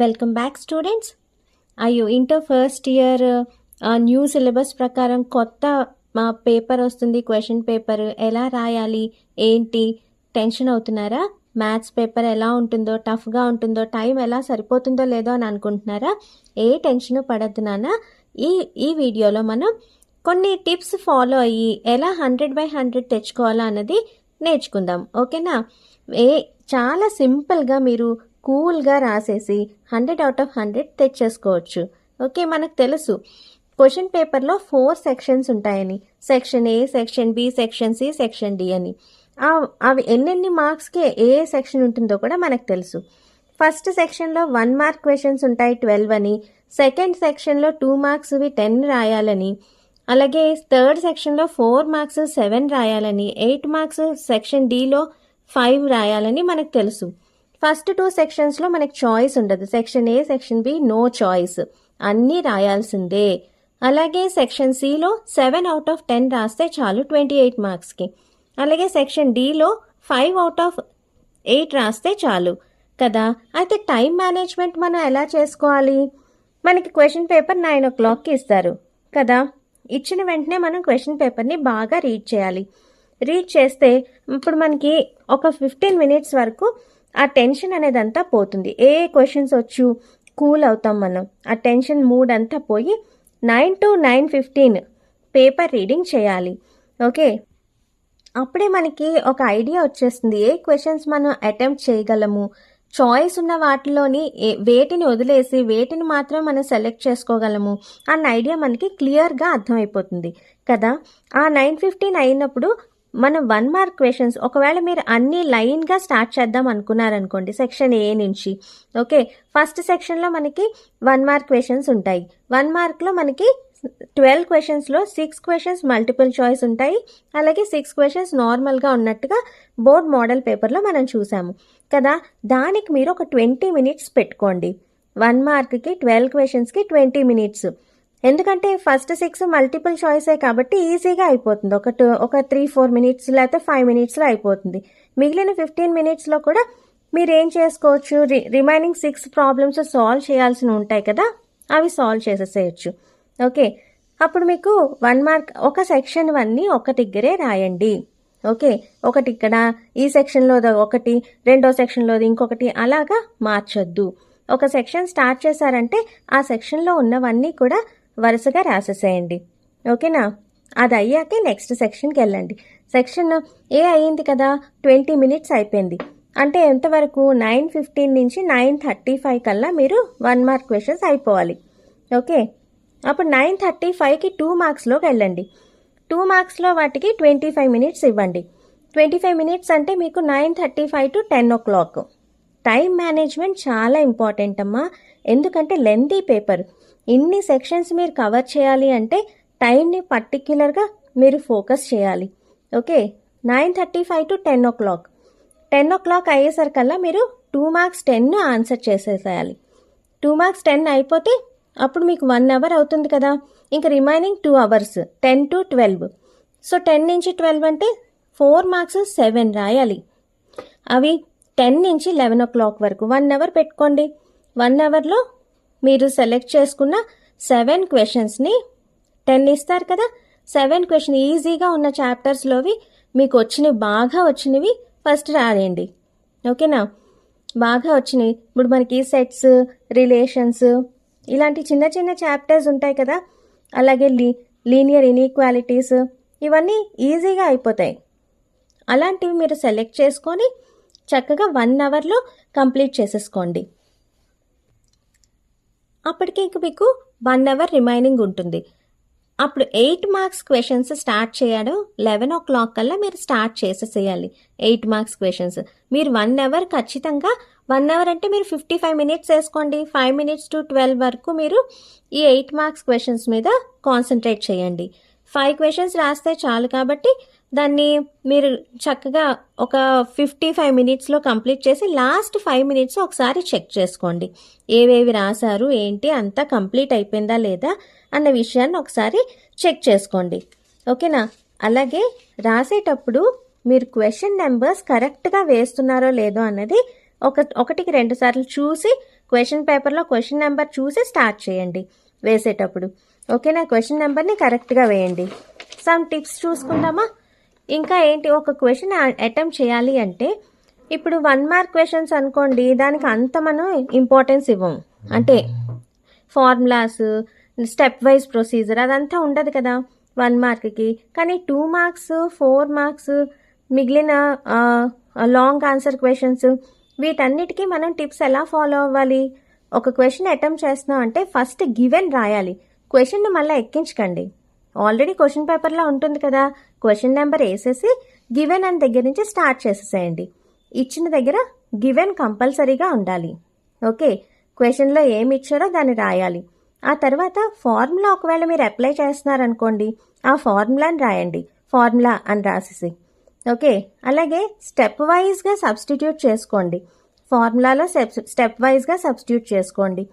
Welcome back students. అయ్యో inter first year new syllabus ప్రకారం కొత్త పేపర్ వస్తుంది. క్వశ్చన్ పేపర్ ఎలా రాయాలి ఏంటి టెన్షన్ అవుతున్నారా? మ్యాథ్స్ పేపర్ ఎలా ఉంటుందో, టఫ్గా ఉంటుందో, టైం ఎలా సరిపోతుందో లేదో అని అనుకుంటున్నారా? ఏ టెన్షన్ పడద్దు నాన్న. ఈ వీడియోలో మనం కొన్ని టిప్స్ ఫాలో అయ్యి ఎలా 100/100 తెచ్చుకోవాలా అన్నది నేర్చుకుందాం. ఓకేనా? చాలా సింపుల్గా మీరు కూల్గా రాసేసి 100/100 తెచ్చేసుకోవచ్చు. ఓకే, మనకు తెలుసు క్వశ్చన్ పేపర్లో 4 సెక్షన్స్ ఉంటాయని. Section A, section B, section C, section D అని. అవి ఎన్నెన్ని మార్క్స్కి ఏ సెక్షన్ ఉంటుందో కూడా మనకు తెలుసు. ఫస్ట్ సెక్షన్లో 1 మార్క్ క్వశ్చన్స్ ఉంటాయి 12 అని. సెకండ్ సెక్షన్లో 2 మార్క్స్వి 10 రాయాలని. అలాగే థర్డ్ సెక్షన్లో 4 మార్క్స్ 7 రాయాలని. 8 మార్క్స్ సెక్షన్ డిలో 5 రాయాలని మనకు తెలుసు. ఫస్ట్ 2 సెక్షన్స్లో మనకి చాయిస్ ఉండదు. Section A, section B no choice, అన్నీ రాయాల్సిందే. అలాగే సెక్షన్ సిలో 7/10 రాస్తే చాలు 28 మార్క్స్కి. అలాగే సెక్షన్ డిలో 5/8 రాస్తే చాలు కదా. అయితే టైం మేనేజ్మెంట్ మనం ఎలా చేసుకోవాలి? మనకి క్వశ్చన్ పేపర్ 9 o'clockకి ఇస్తారు కదా. ఇచ్చిన వెంటనే మనం క్వశ్చన్ పేపర్ని బాగా రీడ్ చేయాలి. రీడ్ చేస్తే ఇప్పుడు మనకి ఒక 15 minutes వరకు ఆ టెన్షన్ అనేది అంతా పోతుంది. ఏ క్వశ్చన్స్ వచ్చు కూల్ అవుతాం మనం. ఆ టెన్షన్ మూడ్ అంతా పోయి 9 to 9:15 పేపర్ రీడింగ్ చేయాలి. ఓకే, అప్పుడే మనకి ఒక ఐడియా వచ్చేస్తుంది ఏ క్వశ్చన్స్ మనం అటెంప్ట్ చేయగలము. చాయిస్ ఉన్న వాటిలోని వేటిని వదిలేసి వేటిని మాత్రం మనం సెలెక్ట్ చేసుకోగలము అన్న ఐడియా మనకి క్లియర్గా అర్థమైపోతుంది కదా. ఆ 9:15 అయినప్పుడు మనం 1 మార్క్ క్వశ్చన్స్, ఒకవేళ మీరు అన్ని లైన్గా స్టార్ట్ చేద్దాం అనుకున్నారనుకోండి సెక్షన్ ఏ నుంచి. ఓకే, ఫస్ట్ సెక్షన్లో మనకి 1 మార్క్ క్వశ్చన్స్ ఉంటాయి. 1 మార్క్లో మనకి 12 క్వశ్చన్స్లో 6 క్వశ్చన్స్ మల్టిపుల్ చాయిస్ ఉంటాయి. అలాగే 6 క్వశ్చన్స్ నార్మల్గా ఉన్నట్టుగా బోర్డ్ మోడల్ పేపర్లో మనం చూసాము కదా. దానికి మీరు ఒక 20 minutes పెట్టుకోండి. 1 మార్క్కి 12 క్వశ్చన్స్కి 20 minutes. ఎందుకంటే ఫస్ట్ 6 మల్టిపుల్ చాయిసే కాబట్టి ఈజీగా అయిపోతుంది. ఒక 3-4 minutes లేకపోతే 5 minutesలో అయిపోతుంది. మిగిలిన 15 minutesలో కూడా మీరు ఏం చేసుకోవచ్చు, రిమైనింగ్ 6 ప్రాబ్లమ్స్ సాల్వ్ చేయాల్సి ఉంటాయి కదా, అవి సాల్వ్ చేసేసేయచ్చు. ఓకే, అప్పుడు మీకు 1 మార్క్ ఒక సెక్షన్ 1ని ఒక దగ్గరే రాయండి. ఓకే, ఒకటి ఇక్కడ ఈ సెక్షన్లోది ఒకటి, రెండో సెక్షన్లోది ఇంకొకటి, అలాగా మార్చొద్దు. ఒక సెక్షన్ స్టార్ట్ చేశారంటే ఆ సెక్షన్లో ఉన్నవన్నీ కూడా వరుసగా రాసేసేయండి. ఓకేనా? అది అయ్యాకే నెక్స్ట్ సెక్షన్కి వెళ్ళండి. సెక్షన్ ఏ అయ్యింది కదా, 20 minutes అయిపోయింది. అంటే ఎంతవరకు 9:15 నుంచి 9:35 కల్లా మీరు 1 మార్క్ క్వశ్చన్స్ అయిపోవాలి. ఓకే, అప్పుడు 9:35కి 2 మార్క్స్లోకి వెళ్ళండి. 2 మార్క్స్లో వాటికి 25 minutes ఇవ్వండి. 25 minutes అంటే మీకు 9:35 to 10 o'clock. టైం మేనేజ్మెంట్ చాలా ఇంపార్టెంట్ అమ్మా. ఎందుకంటే లెంతీ పేపర్, ఇన్ని సెక్షన్స్ మీరు కవర్ చేయాలి అంటే టైంని పర్టిక్యులర్గా మీరు ఫోకస్ చేయాలి. Okay, 9:35 to 10 o'clock. 10 o'clock అయ్యేసరికల్లా మీరు 2 marks 10 ఆన్సర్ చేసేసేయాలి. 2 marks 10 అయిపోతే అప్పుడు మీకు 1 hour అవుతుంది కదా. ఇంకా రిమైనింగ్ 2 hours 10 to 12. సో 10 నుంచి 12 అంటే 4 marks 7 రాయాలి. అవి 10 నుంచి 11 o'clock వరకు 1 hour పెట్టుకోండి. 1 hourలో మీరు సెలెక్ట్ చేసుకున్న 7 questions-ని 10 ఇస్తారు కదా, 7 questions ఈజీగా ఉన్న చాప్టర్స్లోవి మీకు వచ్చినవి, బాగా వచ్చినవి ఫస్ట్ రాయండి. ఓకేనా? బాగా వచ్చినవి ఇప్పుడు మనకి సెట్స్, రిలేషన్స్, ఇలాంటి చిన్న చిన్న చాప్టర్స్ ఉంటాయి కదా. అలాగే లీనియర్ ఇన్ఈక్వాలిటీస్, ఇవన్నీ ఈజీగా అయిపోతాయి. అలాంటివి మీరు సెలెక్ట్ చేసుకొని చక్కగా 1 hourలో కంప్లీట్ చేసేసుకోండి. అప్పటికి ఇంక మీకు 1 hour రిమైనింగ్ ఉంటుంది. అప్పుడు 8 marks క్వశ్చన్స్ స్టార్ట్ చేయడం 11 o'clock కల్లా మీరు స్టార్ట్ చేసేసేయాలి. 8 marks క్వశ్చన్స్ మీరు 1 hour ఖచ్చితంగా, 1 hour అంటే మీరు 55 minutes వేసుకోండి. 5 minutes to 12 వరకు మీరు ఈ 8 marks క్వశ్చన్స్ మీద కాన్సన్ట్రేట్ చేయండి. 5 questions రాస్తే చాలు కాబట్టి దాన్ని మీరు చక్కగా ఒక 55 minutesలో కంప్లీట్ చేసి లాస్ట్ 5 minutes ఒకసారి చెక్ చేసుకోండి. ఏవేవి రాశారు ఏంటి, అంతా కంప్లీట్ అయిపోయిందా లేదా అన్న విషయాన్ని ఒకసారి చెక్ చేసుకోండి. ఓకేనా? అలాగే రాసేటప్పుడు మీరు క్వశ్చన్ నెంబర్స్ కరెక్ట్గా వేస్తున్నారో లేదో అన్నది ఒకటికి 2 సార్లు చూసి క్వశ్చన్ పేపర్లో క్వశ్చన్ నెంబర్ చూసి స్టార్ట్ చేయండి వేసేటప్పుడు. ఓకేనా, క్వశ్చన్ నెంబర్ని కరెక్ట్గా వేయండి. సమ్ టిప్స్ చూసుకుందామా. ఇంకా ఏంటి, ఒక క్వశ్చన్ అటెంప్ట్ చేయాలి అంటే ఇప్పుడు 1 మార్క్ క్వశ్చన్స్ అనుకోండి, దానికి అంత మనం ఇంపార్టెన్స్ ఇవ్వం. అంటే ఫార్ములాస్, స్టెప్ వైజ్ ప్రొసీజర్ అదంతా ఉండదు కదా 1 మార్క్కి. కానీ 2 మార్క్స్, 4 మార్క్స్, మిగిలిన లాంగ్ ఆన్సర్ క్వశ్చన్స్, వీటన్నిటికీ మనం టిప్స్ ఎలా ఫాలో అవ్వాలి. ఒక క్వశ్చన్ అటెంప్ట్ చేస్తున్నాం అంటే ఫస్ట్ గివెన్ రాయాలి. క్వశ్చన్ని మళ్ళీ ఎక్కించకండి. ఆల్రెడీ క్వశ్చన్ పేపర్లో ఉంటుంది కదా, క్వశ్చన్ నెంబర్ వేసేసి గివెన్ అని దగ్గర నుంచి స్టార్ట్ చేసేసేయండి. ఇచ్చిన దగ్గర గివెన్ కంపల్సరీగా ఉండాలి. ఓకే, క్వశ్చన్లో ఏమి ఇచ్చారో దాన్ని రాయాలి. ఆ తర్వాత ఫార్ములా ఒకవేళ మీరు అప్లై చేస్తున్నారనుకోండి, ఆ ఫార్ములాని రాయండి, ఫార్ములా అని రాసేసి. ఓకే, అలాగే స్టెప్ వైజ్గా సబ్స్టిట్యూట్ చేసుకోండి. ఫార్ములాలో స్టెప్ వైజ్గా సబ్స్టిట్యూట్ చేసుకోండి.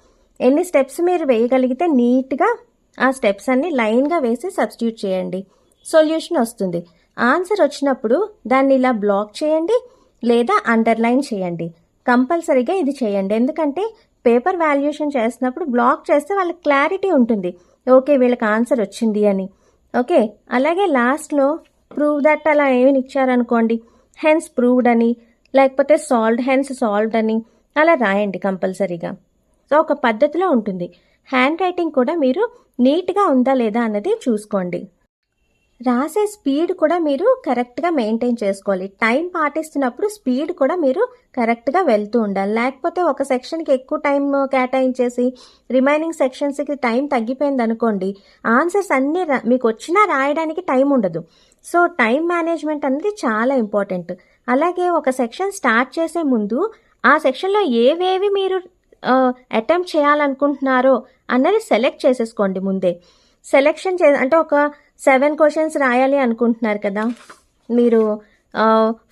ఎన్ని స్టెప్స్ మీరు వేయగలిగితే నీట్గా ఆ స్టెప్స్ అన్ని లైన్గా వేసి సబ్స్టిట్యూట్ చేయండి. సొల్యూషన్ వస్తుంది. ఆన్సర్ వచ్చినప్పుడు దాన్ని ఇలా బ్లాక్ చేయండి లేదా అండర్లైన్ చేయండి. కంపల్సరీగా ఇది చేయండి. ఎందుకంటే పేపర్ వాల్యుయేషన్ చేస్తున్నప్పుడు బ్లాక్ చేస్తే వాళ్ళకి క్లారిటీ ఉంటుంది, ఓకే వీళ్ళకి ఆన్సర్ వచ్చింది అని. ఓకే, అలాగే లాస్ట్లో ప్రూవ్ దట్ అలా ఏమి ఇచ్చారనుకోండి, హెన్స్ ప్రూవ్డ్ అని, లేకపోతే సాల్వ్డ్ హెన్స్ సాల్వ్డ్ అని అలా రాయండి కంపల్సరీగా. సో ఒక పద్ధతిలో ఉంటుంది. హ్యాండ్ రైటింగ్ కూడా మీరు నీట్గా ఉందా లేదా అన్నది చూసుకోండి. రాసే స్పీడ్ కూడా మీరు కరెక్ట్గా మెయింటైన్ చేసుకోవాలి. టైం పాటిస్తున్నప్పుడు స్పీడ్ కూడా మీరు కరెక్ట్గా వెళ్తూ ఉండాలి. లేకపోతే ఒక సెక్షన్కి ఎక్కువ టైం కేటాయించేసి రిమైనింగ్ సెక్షన్స్కి టైం తగ్గిపోయింది అనుకోండి, ఆన్సర్స్ అన్నీ మీకు వచ్చినా రాయడానికి టైం ఉండదు. సో టైం మేనేజ్మెంట్ అనేది చాలా ఇంపార్టెంట్. అలాగే ఒక సెక్షన్ స్టార్ట్ చేసే ముందు ఆ సెక్షన్లో ఏవేవి మీరు అటెంప్ట్ చేయాలనుకుంటున్నారో అన్నది సెలెక్ట్ చేసేసుకోండి ముందే. సెలెక్షన్ అంటే ఒక 7 క్వశ్చన్స్ రాయాలి అనుకుంటున్నారు కదా మీరు,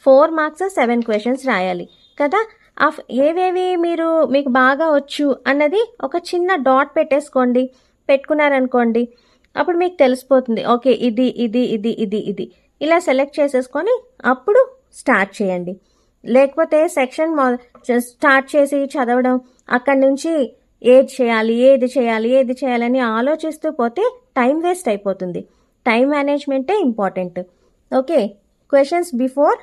4 మార్క్స్ 7 క్వశ్చన్స్ రాయాలి కదా. ఏవేవి మీకు బాగా వచ్చు అన్నది ఒక చిన్న డాట్ పెట్టేసుకోండి. పెట్టుకున్నారనుకోండి, అప్పుడు మీకు తెలిసిపోతుంది, ఓకే ఇది ఇది ఇది ఇది ఇది ఇలా సెలెక్ట్ చేసేసుకొని అప్పుడు స్టార్ట్ చేయండి. లేకపోతే సెక్షన్ స్టార్ట్ చేసి చదవడం, అక్కడి నుంచి ఏది చేయాలని ఆలోచిస్తూ పోతే టైం వేస్ట్ అయిపోతుంది. టైం మేనేజ్మెంటే important. Okay, questions before,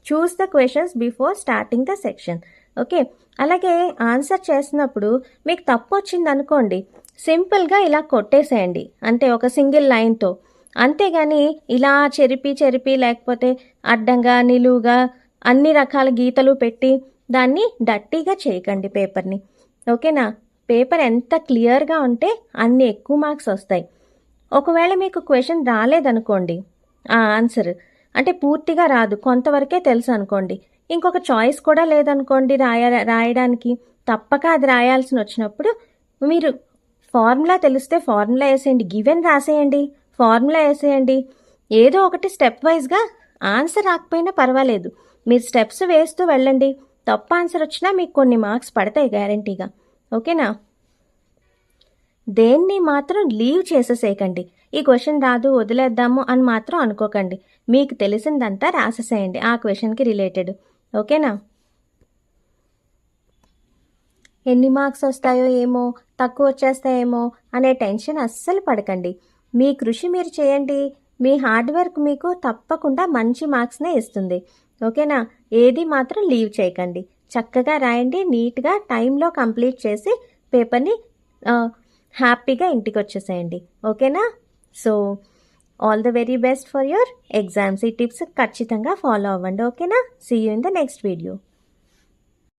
choose the questions before starting the section. Okay, అలాగే ఆన్సర్ చేసినప్పుడు మీకు తప్పు వచ్చింది అనుకోండి, సింపుల్గా ఇలా కొట్టేసేయండి, అంటే ఒక సింగిల్ లైన్తో. అంతేగాని ఇలా చెరిపి లేకపోతే అడ్డంగా నిలువుగా అన్ని రకాల గీతలు పెట్టి దాన్ని డట్టీగా చేయకండి పేపర్ని. ఓకేనా, పేపర్ ఎంత క్లియర్గా ఉంటే అన్ని ఎక్కువ మార్క్స్ వస్తాయి. ఒకవేళ మీకు క్వశ్చన్ రాలేదనుకోండి, ఆ ఆన్సర్ అంటే పూర్తిగా రాదు, కొంతవరకే తెలుసు అనుకోండి, ఇంకొక చాయిస్ కూడా లేదనుకోండి రాయడానికి, తప్పక అది రాయాల్సి వచ్చినప్పుడు మీరు ఫార్ములా తెలిస్తే ఫార్ములా వేసేయండి, గివెన్ రాసేయండి, ఫార్ములా వేసేయండి. ఏదో ఒకటి స్టెప్ వైజ్గా, ఆన్సర్ రాకపోయినా పర్వాలేదు, మీరు స్టెప్స్ వేస్తూ వెళ్ళండి. తప్పు ఆన్సర్ వచ్చినా మీకు కొన్ని మార్క్స్ పడతాయి గ్యారంటీగా. ఓకేనా, దేన్ని మాత్రం లీవ్ చేసేసేయకండి. ఈ క్వశ్చన్ రాదు వదిలేద్దాము అని మాత్రం అనుకోకండి. మీకు తెలిసిందంతా రాసేసేయండి ఆ క్వశ్చన్కి రిలేటెడ్. ఓకేనా, ఎన్ని మార్క్స్ వస్తాయో ఏమో, తక్కువ వచ్చేస్తాయేమో అనే టెన్షన్ అస్సలు పడకండి. మీ కృషి మీరు చేయండి, మీ హార్డ్ వర్క్ మీకు తప్పకుండా మంచి మార్క్స్నే ఇస్తుంది. ఓకేనా, ఏది మాత్రం లీవ్ చేయకండి, చక్కగా రాయండి, నీట్గా టైంలో కంప్లీట్ చేసి పేపర్ని హ్యాపీగా ఇంటికి వచ్చేసేయండి. ఓకేనా, so all the very best for your exams. ఈ టిప్స్ ఖచ్చితంగా ఫాలో అవ్వండి. ఓకేనా, see you in the next video.